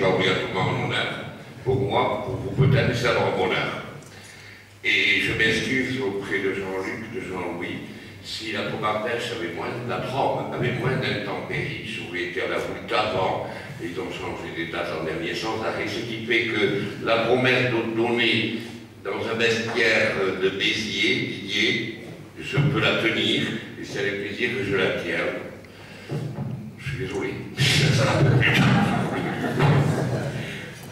pas obligatoirement un honneur. Pour moi, pour vous peut-être, c'est un bonheur. Et je m'excuse auprès de Jean-Luc, de Jean-Louis, si la Pomme-Ardèche avait moins d'intempéries, si vous voulez été à la voûte avant, ils ont changé des dates en dernier sans arrêt, ce qui fait que la promesse de donner dans un vestiaire de Béziers, Didier, je peux la tenir, et c'est avec plaisir que je la tiens. Je suis désolé.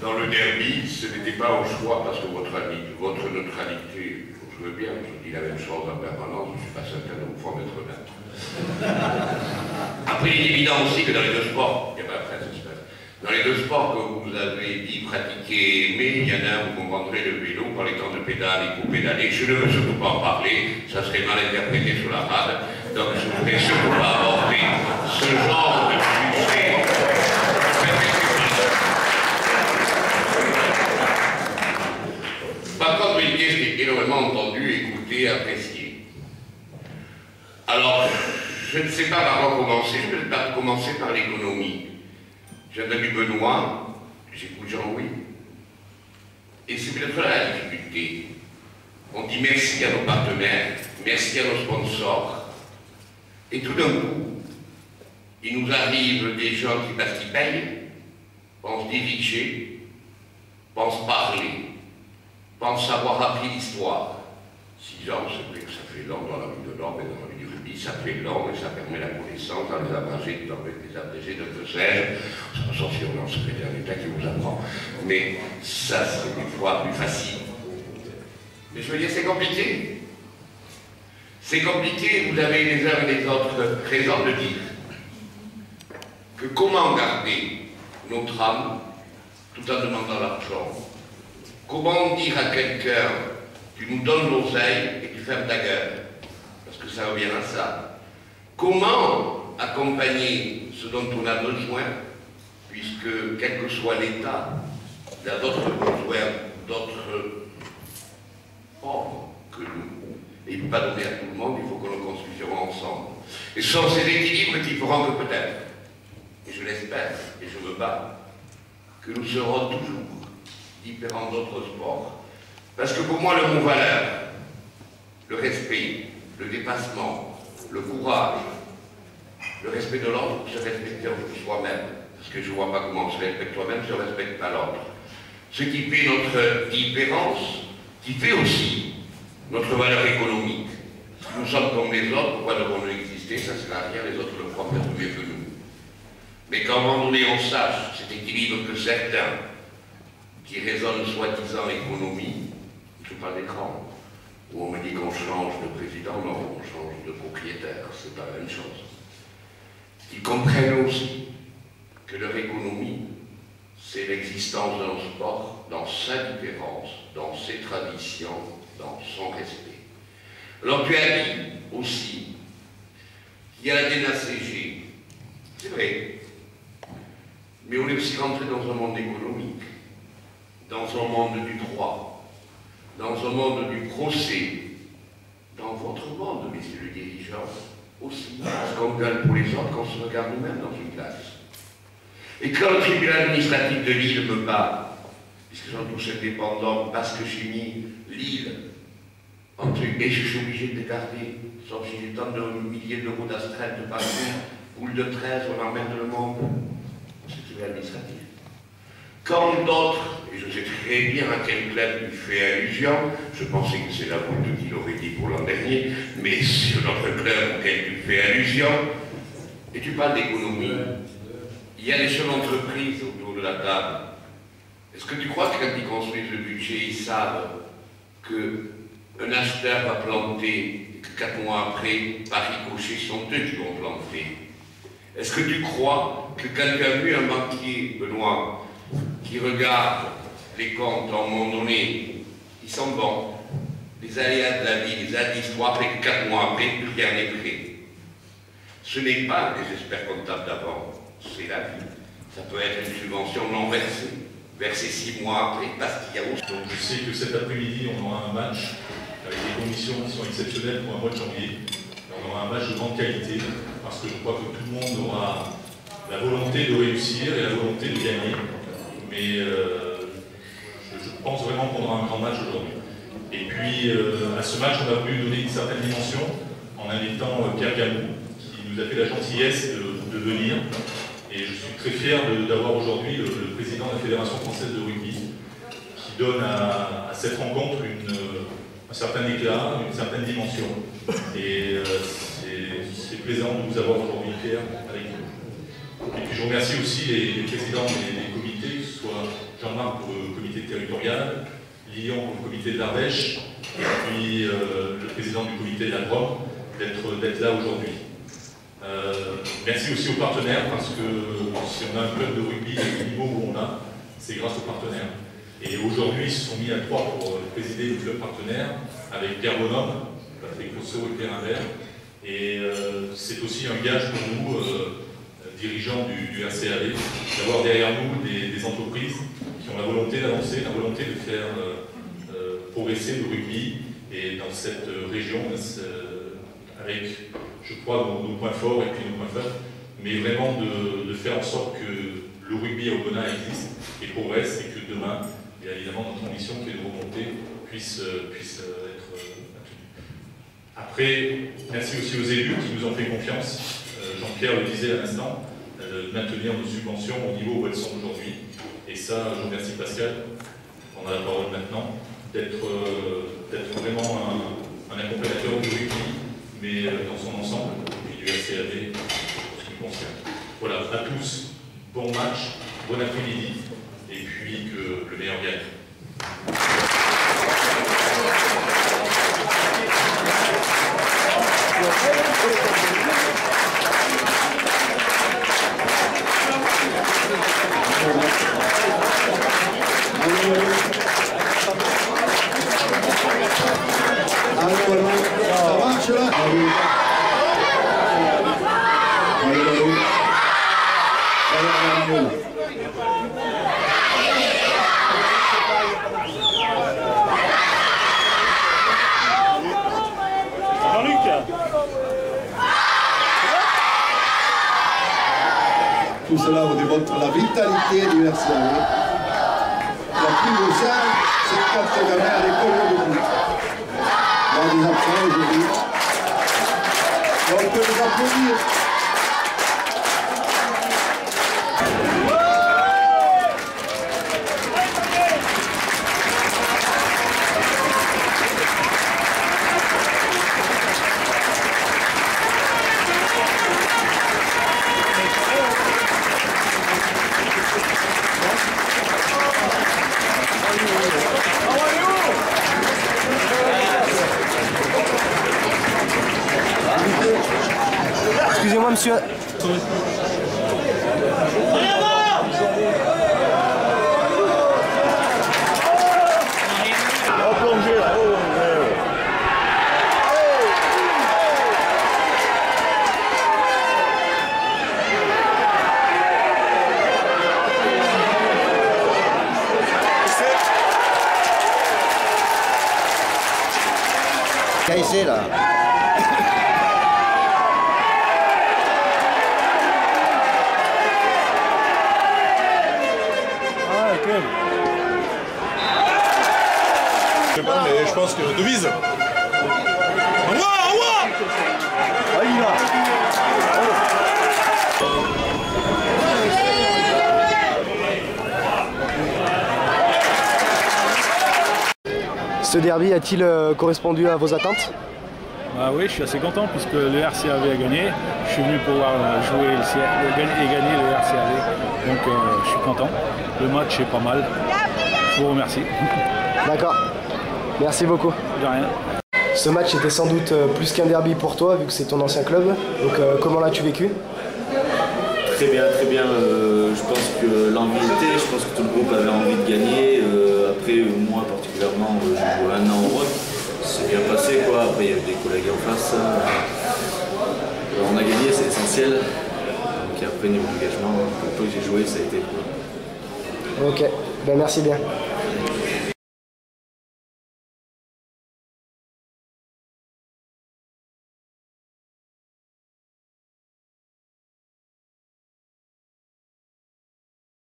Dans le derby, ce n'était pas au choix parce que votre neutralité, je veux bien, je dis la même chose en permanence, je ne suis pas certain de vous former être honnête. Après, il est évident aussi que dans les deux sports, il n'y a pas de presse, j'espère. Dans les deux sports que vous avez dit pratiquer, mais il y en a un, vous comprendrez, le vélo, par les temps de pédale, il faut pédaler. Je ne veux surtout pas en parler, ça serait mal interprété sur la rade. Donc je ne voudrais surtout pas aborder ce genre de sujet. Par contre, une pièce qui est énormément entendue, écoutée, appréciée. Alors, je ne sais pas par quoi commencer, je vais peut-être commencer par l'économie. J'ai un ami Benoît, j'écoute Jean-Louis, et c'est peut-être là la difficulté. On dit merci à nos partenaires, merci à nos sponsors, et tout d'un coup, il nous arrive des gens qui, parce qu'ils payent, pensent diriger, pensent parler, pensent avoir appris l'histoire. 6 ans, c'est vrai que ça fait long dans la vie de l'homme et dans la vie du rugby, ça fait long et ça permet la connaissance dans les abrégés de que sais-je. Sauf si on a un secrétaire d'État qui vous apprend. Mais ça, c'est des fois plus facile. Mais je veux dire, c'est compliqué. C'est compliqué, vous avez les uns et les autres raison de dire que comment garder notre âme tout en demandant l'argent. Comment dire à quelqu'un, tu nous donnes l'oseille et tu fermes ta gueule, parce que ça revient à ça. Comment accompagner ce dont on a besoin, puisque quel que soit l'État, il y a d'autres besoins, d'autres ordres que nous. Et il ne peut pas donner à tout le monde, il faut que nous construisions ensemble. Et ce sont ces équilibres qui feront que peut-être, et je l'espère, et je me bats, que nous serons toujours différents d'autres sports. Parce que pour moi, le mot valeur, le respect, le dépassement, le courage, le respect de l'autre, se respecter soi-même. Parce que je ne vois pas comment on se respecte soi-même si on ne respecte pas l'autre. Ce qui fait notre différence, qui fait aussi notre valeur économique. Nous sommes comme les autres, pourquoi devons-nous exister? Ça ne sert à rien, les autres le croient peut-être mieux que nous. Mais qu'à un moment donné, on sache cet équilibre que certains qui raisonnent soi-disant économie, je parle d'écran, où on me dit qu'on change de président, non, on change de propriétaire, c'est pas la même chose. Ils comprennent aussi que leur économie, c'est l'existence d'un sport dans sa différence, dans ses traditions, dans son respect. Alors tu as dit aussi qu'il y a la DNACG, c'est vrai, mais on est aussi rentré dans un monde économique, dans un monde du droit, dans un monde du procès, dans votre monde, messieurs les dirigeants, aussi, parce qu'on gueule pour les autres, qu'on se regarde nous-mêmes dans une classe. Et quand le tribunal administratif de Lille me bat, puisque j'en touche indépendant, parce que j'ai mis Lille en truc, et je suis obligé de les garder, sauf si j'ai tant de milliers d'euros d'astreinte par jour, boule de 13, on emmène le monde. C'est le tribunal administratif. Quand d'autres, et je sais très bien à quel club il fait allusion, je pensais que c'est la boule qui l'aurait dit pour l'an dernier, mais sur notre club auquel tu fais allusion, et tu parles d'économie, il y a des chefs d'entreprise autour de la table. Est-ce que tu crois que quand ils construisent le budget, ils savent qu'un acheteur va planter et que 4 mois après, par ricochet, ce sont eux qui vont planter? Est-ce que tu crois que quand tu as vu un banquier, Benoît, qui regarde les comptes à un moment donné, ils sont bons, les aléas de la vie, les aléas de l'histoire, après que 4 mois après, plus rien n'est prêt. Ce n'est pas des experts comptables d'avant, c'est la vie. Ça peut être une subvention non versée, versée 6 mois après, parce qu'il y a aussi... Donc je sais que cet après-midi, on aura un match avec des conditions qui sont exceptionnelles pour un mois de janvier. On aura un match de grande qualité, parce que je crois que tout le monde aura la volonté de réussir et la volonté de gagner. mais je pense vraiment qu'on aura un grand match aujourd'hui. Et puis, à ce match, on a voulu donner une certaine dimension en invitant Pierre Gamou, qui nous a fait la gentillesse de venir. Et je suis très fier d'avoir aujourd'hui le président de la Fédération française de rugby, qui donne à cette rencontre un certain éclat, une certaine dimension. Et c'est plaisant de vous avoir aujourd'hui, Pierre, avec nous. Et puis je remercie aussi les présidents des comités, que ce soit Jean-Marc pour le comité territorial, Lilian pour le comité de l'Ardèche, et puis le président du comité de la Drôme, d'être là aujourd'hui. Merci aussi aux partenaires, parce que si on a un club de rugby du niveau où on a, c'est grâce aux partenaires. Et aujourd'hui, ils se sont mis à 3 pour présider le club partenaire, avec Pierre Bonhomme, Patrick Rousseau et Pierre Imbert. Et c'est aussi un gage pour nous, dirigeants du RCAV, d'avoir derrière nous des entreprises qui ont la volonté d'avancer, la volonté de faire progresser le rugby, et dans cette région, avec, je crois, nos points forts et puis nos points faibles, mais vraiment de faire en sorte que le rugby à Aubenas existe et progresse, et que demain, bien évidemment, notre ambition qui est de remonter puisse être maintenue. Après, merci aussi aux élus qui nous ont fait confiance. Jean-Pierre le disait à l'instant, de maintenir nos subventions au niveau où elles sont aujourd'hui. Et ça, je remercie Pascal, on a la parole maintenant, d'être vraiment un accompagnateur du rugby, mais dans son ensemble, et puis du RCAV, pour ce qui me concerne. Voilà, à tous, bon match, bon après-midi, et puis que le meilleur gagne. Ça marche là? Tout cela vous démontre la vitalité du RCAV. La plus beau salle, c'est quand tu gamin à l'école de foot. Il y a des absents aujourd'hui. On peut les applaudir. Excusez-moi, monsieur. Ici là. Je sais pas, mais je pense que devise. Envoie. Ah, il y va. Ce derby a-t-il correspondu à vos attentes? Bah oui, je suis assez content puisque le RCAV a gagné. Je suis venu pouvoir jouer et gagner le RCAV. Donc je suis content. Le match est pas mal. Je vous remercie. D'accord. Merci beaucoup. De rien. Ce match était sans doute plus qu'un derby pour toi, vu que c'est ton ancien club. Donc comment l'as-tu vécu? Très bien, très bien. Je pense que l'envie était, je pense que tout le groupe avait envie de gagner. Après, moi particulièrement, j'ai joué un an au rock. C'est bien passé, quoi. Après, il y avait des collègues en face. On a gagné, c'est essentiel. Donc après, niveau engagement, le peu que j'ai joué, ça a été. Ok, ben merci bien.